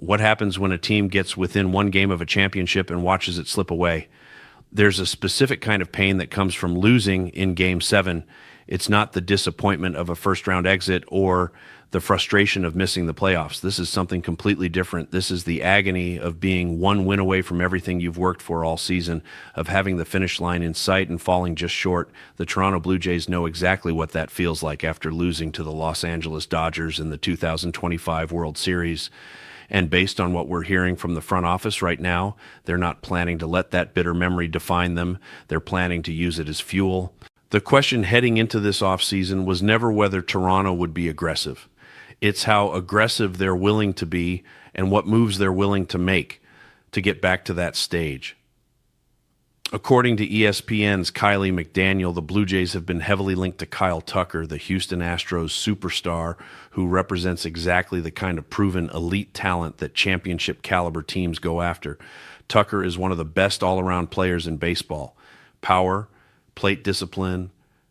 What happens when a team gets within one game of a championship and watches it slip away? There's a specific kind of pain that comes from losing in Game 7. It's not the disappointment of a first-round exit or the frustration of missing the playoffs. This is something completely different. This is the agony of being one win away from everything you've worked for all season, of having the finish line in sight and falling just short. The Toronto Blue Jays know exactly what that feels like after losing to the Los Angeles Dodgers in the 2025 World Series. And based on what we're hearing from the front office right now, they're not planning to let that bitter memory define them. They're planning to use it as fuel. The question heading into this offseason was never whether Toronto would be aggressive. It's how aggressive they're willing to be and what moves they're willing to make to get back to that stage. According to ESPN's Kylie McDaniel, the Blue Jays have been heavily linked to Kyle Tucker, the Houston Astros superstar who represents exactly the kind of proven elite talent that championship caliber teams go after. Tucker is one of the best all-around players in baseball. Power, plate discipline,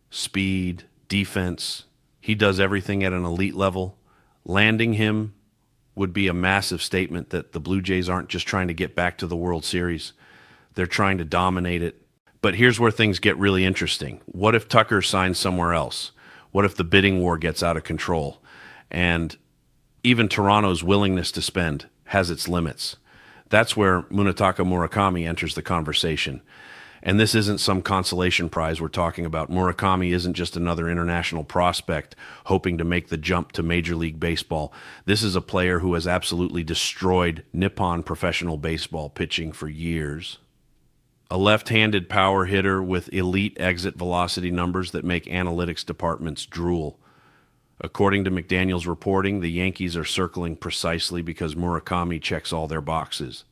speed, defense. He does everything at an elite level. Landing him would be a massive statement that the Blue Jays aren't just trying to get back to the World Series. They're trying to dominate it. But here's where things get really interesting. What if Tucker signs somewhere else? What if the bidding war gets out of control? And even Toronto's willingness to spend has its limits. That's where Munetaka Murakami enters the conversation. And this isn't some consolation prize we're talking about. Murakami isn't just another international prospect hoping to make the jump to Major League Baseball. This is a player who has absolutely destroyed Nippon professional baseball pitching for years. A left-handed power hitter with elite exit velocity numbers that make analytics departments drool. According to McDaniel's reporting, the Yankees are circling precisely because Murakami checks all their boxes.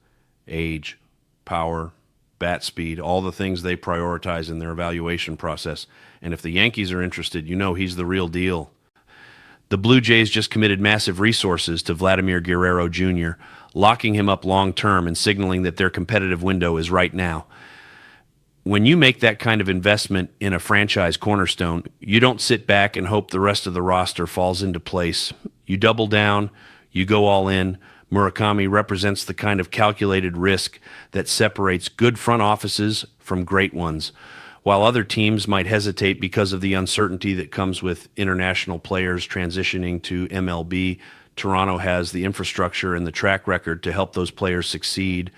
Age, power, bat speed, all the things they prioritize in their evaluation process. And if the Yankees are interested, you know he's the real deal. The Blue Jays just committed massive resources to Vladimir Guerrero Jr., locking him up long-term and signaling that their competitive window is right now. When you make that kind of investment in a franchise cornerstone, you don't sit back and hope the rest of the roster falls into place. You double down, you go all in. Murakami represents the kind of calculated risk that separates good front offices from great ones. While other teams might hesitate because of the uncertainty that comes with international players transitioning to MLB, Toronto has the infrastructure and the track record to help those players succeed.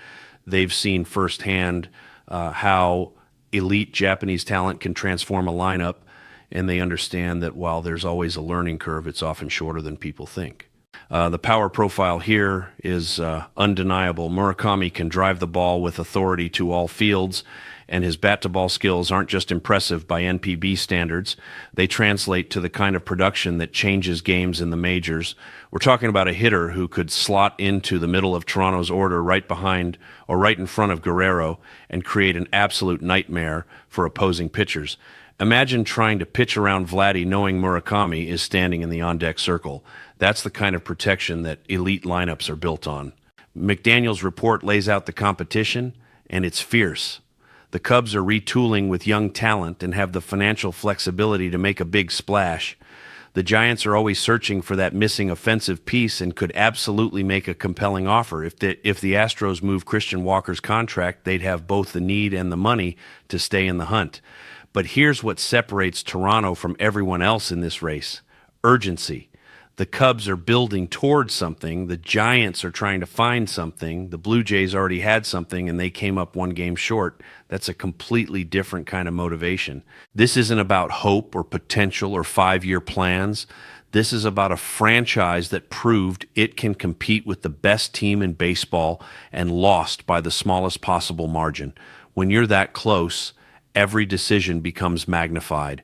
They've seen firsthand how elite Japanese talent can transform a lineup, and they understand that while there's always a learning curve, it's often shorter than people think. The power profile here is undeniable. Murakami can drive the ball with authority to all fields, and his bat-to-ball skills aren't just impressive by NPB standards. They translate to the kind of production that changes games in the majors. We're talking about a hitter who could slot into the middle of Toronto's order right behind or right in front of Guerrero and create an absolute nightmare for opposing pitchers. Imagine trying to pitch around Vladdy knowing Murakami is standing in the on-deck circle. That's the kind of protection that elite lineups are built on. McDaniel's report lays out the competition, and it's fierce. The Cubs are retooling with young talent and have the financial flexibility to make a big splash. The Giants are always searching for that missing offensive piece and could absolutely make a compelling offer. If the Astros move Christian Walker's contract, they'd have both the need and the money to stay in the hunt. But here's what separates Toronto from everyone else in this race: urgency. The Cubs are building towards something. The Giants are trying to find something. The Blue Jays already had something, and they came up one game short. That's a completely different kind of motivation. This isn't about hope or potential or 5-year plans. This is about a franchise that proved it can compete with the best team in baseball and lost by the smallest possible margin. When you're that close, every decision becomes magnified.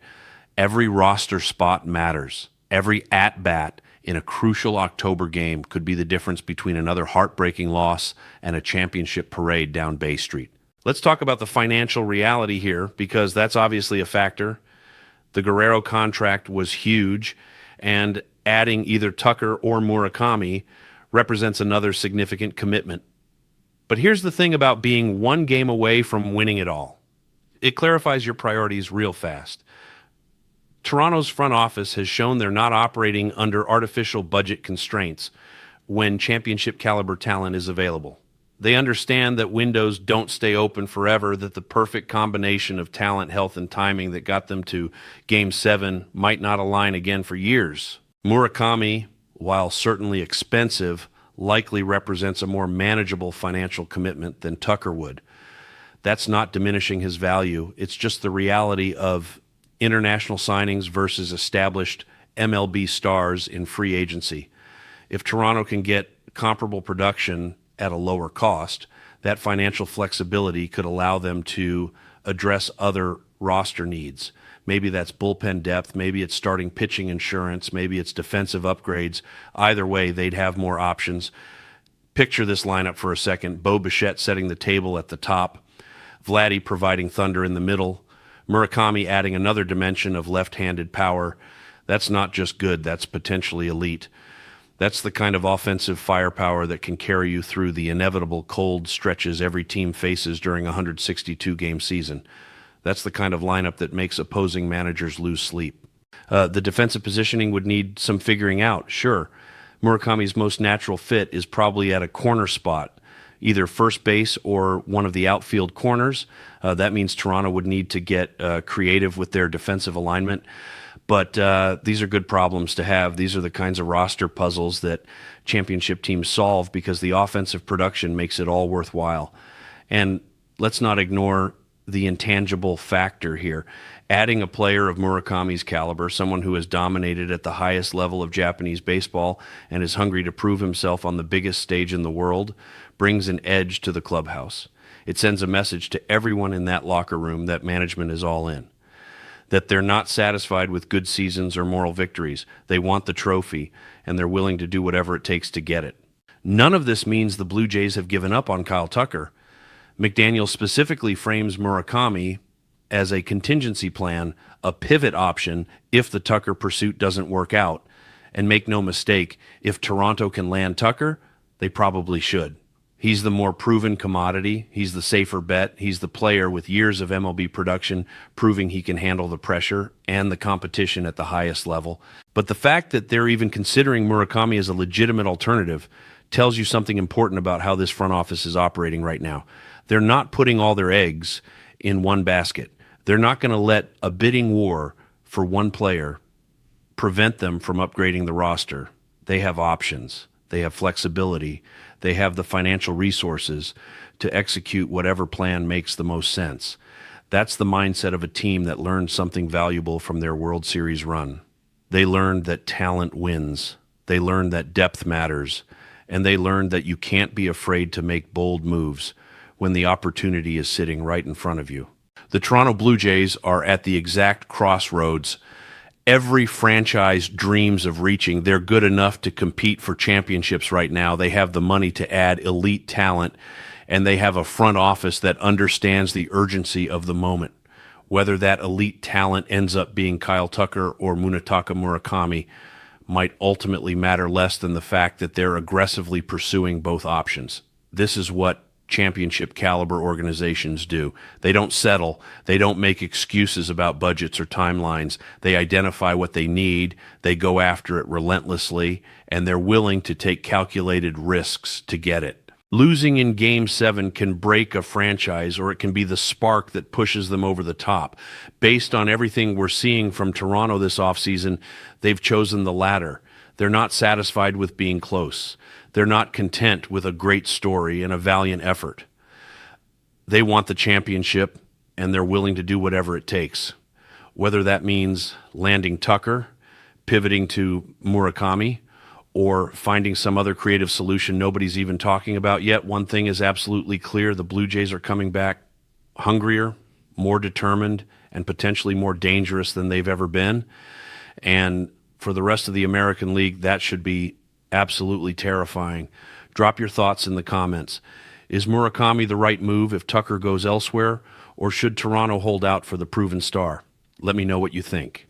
Every roster spot matters. Every at-bat in a crucial October game could be the difference between another heartbreaking loss and a championship parade down Bay Street. Let's talk about the financial reality here, because that's obviously a factor. The Guerrero contract was huge, and adding either Tucker or Murakami represents another significant commitment. But here's the thing about being one game away from winning it all. It clarifies your priorities real fast. Toronto's front office has shown they're not operating under artificial budget constraints. when championship caliber talent is available. They understand that windows don't stay open forever, that the perfect combination of talent, health, and timing that got them to Game 7 might not align again for years. Murakami, while certainly expensive, likely represents a more manageable financial commitment than Tucker would. That's not diminishing his value. It's just the reality of international signings versus established MLB stars in free agency. If Toronto can get comparable production at a lower cost, that financial flexibility could allow them to address other roster needs. Maybe that's bullpen depth, maybe it's starting pitching insurance, maybe it's defensive upgrades. Either way, they'd have more options. Picture this lineup for a second. Bo Bichette setting the table at the top, Vladdy providing thunder in the middle, Murakami adding another dimension of left-handed power. That's not just good, that's potentially elite. That's the kind of offensive firepower that can carry you through the inevitable cold stretches every team faces during a 162-game season. That's the kind of lineup that makes opposing managers lose sleep. The defensive positioning would need some figuring out, sure. Murakami's most natural fit is probably at a corner spot, either first base or one of the outfield corners. That means Toronto would need to get creative with their defensive alignment. But these are good problems to have. These are the kinds of roster puzzles that championship teams solve because the offensive production makes it all worthwhile. And let's not ignore the intangible factor here. Adding a player of Murakami's caliber, someone who has dominated at the highest level of Japanese baseball and is hungry to prove himself on the biggest stage in the world, brings an edge to the clubhouse. It sends a message to everyone in that locker room that management is all in, that they're not satisfied with good seasons or moral victories. They want the trophy, and they're willing to do whatever it takes to get it. None of this means the Blue Jays have given up on Kyle Tucker. McDaniel specifically frames Murakami as a contingency plan, a pivot option if the Tucker pursuit doesn't work out. And make no mistake, if Toronto can land Tucker, they probably should. He's the more proven commodity. He's the safer bet. He's the player with years of MLB production proving he can handle the pressure and the competition at the highest level. But the fact that they're even considering Murakami as a legitimate alternative tells you something important about how this front office is operating right now. They're not putting all their eggs in one basket. They're not going to let a bidding war for one player prevent them from upgrading the roster. They have options. They have flexibility. They have the financial resources to execute whatever plan makes the most sense. That's the mindset of a team that learned something valuable from their World Series run. They learned that talent wins. They learned that depth matters. And they learned that you can't be afraid to make bold moves when the opportunity is sitting right in front of you. The Toronto Blue Jays are at the exact crossroads every franchise dreams of reaching. They're good enough to compete for championships right now. They have the money to add elite talent, and they have a front office that understands the urgency of the moment. Whether that elite talent ends up being Kyle Tucker or Munetaka Murakami might ultimately matter less than the fact that they're aggressively pursuing both options. This is what championship caliber organizations do. They don't settle. They don't make excuses about budgets or timelines. They identify what they need. They go after it relentlessly, and they're willing to take calculated risks to get it. Losing in Game 7 can break a franchise, or it can be the spark that pushes them over the top. Based on everything we're seeing from Toronto this offseason, they've chosen the latter. They're not satisfied with being close. They're not content with a great story and a valiant effort. They want the championship, and they're willing to do whatever it takes. Whether that means landing Tucker, pivoting to Murakami, or finding some other creative solution nobody's even talking about yet, one thing is absolutely clear. The Blue Jays are coming back hungrier, more determined, and potentially more dangerous than they've ever been. And for the rest of the American League, that should be absolutely terrifying. Drop your thoughts in the comments. Is Murakami the right move if Tucker goes elsewhere, or should Toronto hold out for the proven star? Let me know what you think.